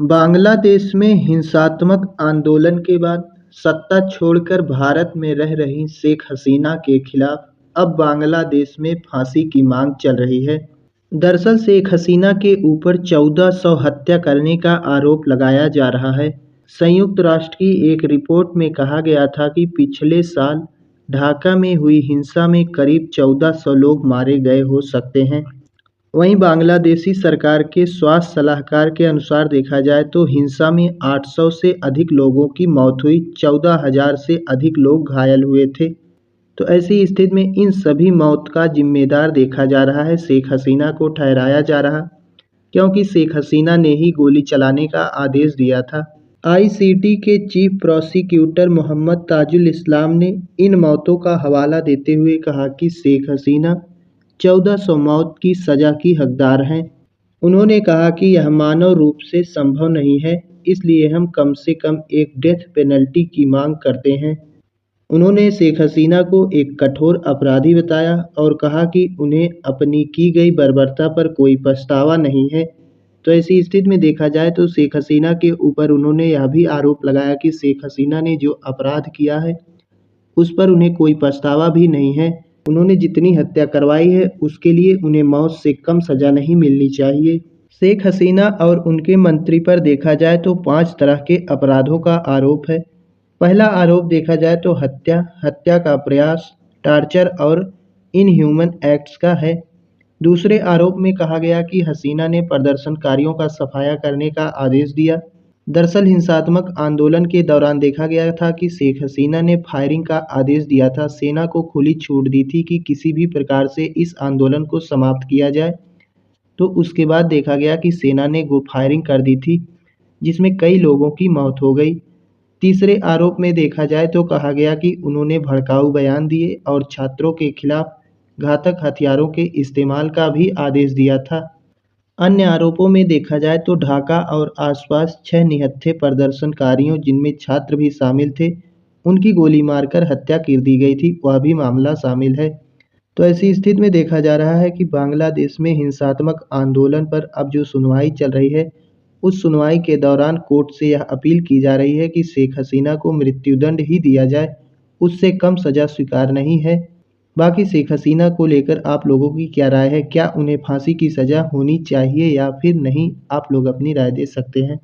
बांग्लादेश में हिंसात्मक आंदोलन के बाद सत्ता छोड़कर भारत में रह रही शेख हसीना के खिलाफ अब बांग्लादेश में फांसी की मांग चल रही है। दरअसल शेख हसीना के ऊपर 1400 हत्या करने का आरोप लगाया जा रहा है। संयुक्त राष्ट्र की एक रिपोर्ट में कहा गया था कि पिछले साल ढाका में हुई हिंसा में करीब 1400 लोग मारे गए हो सकते हैं। वहीं बांग्लादेशी सरकार के स्वास्थ्य सलाहकार के अनुसार देखा जाए तो हिंसा में 800 से अधिक लोगों की मौत हुई, 14,000 से अधिक लोग घायल हुए थे। तो ऐसी स्थिति में इन सभी मौत का जिम्मेदार देखा जा रहा है, शेख हसीना को ठहराया जा रहा, क्योंकि शेख हसीना ने ही गोली चलाने का आदेश दिया था। आईसीटी के चीफ प्रोसिक्यूटर मोहम्मद ताजुल इस्लाम ने इन मौतों का हवाला देते हुए कहा कि शेख हसीना 1400 मौत की सज़ा की हकदार हैं। उन्होंने कहा कि यह मानव रूप से संभव नहीं है, इसलिए हम कम से कम एक डेथ पेनल्टी की मांग करते हैं। उन्होंने शेख हसीना को एक कठोर अपराधी बताया और कहा कि उन्हें अपनी की गई बर्बरता पर कोई पछतावा नहीं है। तो ऐसी स्थिति में देखा जाए तो शेख हसीना के ऊपर उन्होंने यह भी आरोप लगाया कि शेख हसीना ने जो अपराध किया है उस पर उन्हें कोई पछतावा भी नहीं है। उन्होंने जितनी हत्या करवाई है उसके लिए उन्हें मौत से कम सज़ा नहीं मिलनी चाहिए। शेख हसीना और उनके मंत्री पर देखा जाए तो 5 तरह के अपराधों का आरोप है। पहला आरोप देखा जाए तो हत्या, हत्या का प्रयास, टॉर्चर और इनह्यूमन एक्ट्स का है। दूसरे आरोप में कहा गया कि हसीना ने प्रदर्शनकारियों का सफाया करने का आदेश दिया। दरअसल हिंसात्मक आंदोलन के दौरान देखा गया था कि शेख हसीना ने फायरिंग का आदेश दिया था, सेना को खुली छूट दी थी कि किसी भी प्रकार से इस आंदोलन को समाप्त किया जाए। तो उसके बाद देखा गया कि सेना ने फायरिंग कर दी थी, जिसमें कई लोगों की मौत हो गई। तीसरे आरोप में देखा जाए तो कहा गया कि उन्होंने भड़काऊ बयान दिए और छात्रों के खिलाफ घातक हथियारों के इस्तेमाल का भी आदेश दिया था। अन्य आरोपों में देखा जाए तो ढाका और आसपास 6 निहत्थे प्रदर्शनकारियों, जिनमें छात्र भी शामिल थे, उनकी गोली मारकर हत्या कर दी गई थी, वह भी मामला शामिल है। तो ऐसी स्थिति में देखा जा रहा है कि बांग्लादेश में हिंसात्मक आंदोलन पर अब जो सुनवाई चल रही है, उस सुनवाई के दौरान कोर्ट से यह अपील की जा रही है कि शेख हसीना को मृत्युदंड ही दिया जाए, उससे कम सज़ा स्वीकार नहीं है। बाकी शेख हसीना को लेकर आप लोगों की क्या राय है? क्या उन्हें फांसी की सज़ा होनी चाहिए या फिर नहीं? आप लोग अपनी राय दे सकते हैं।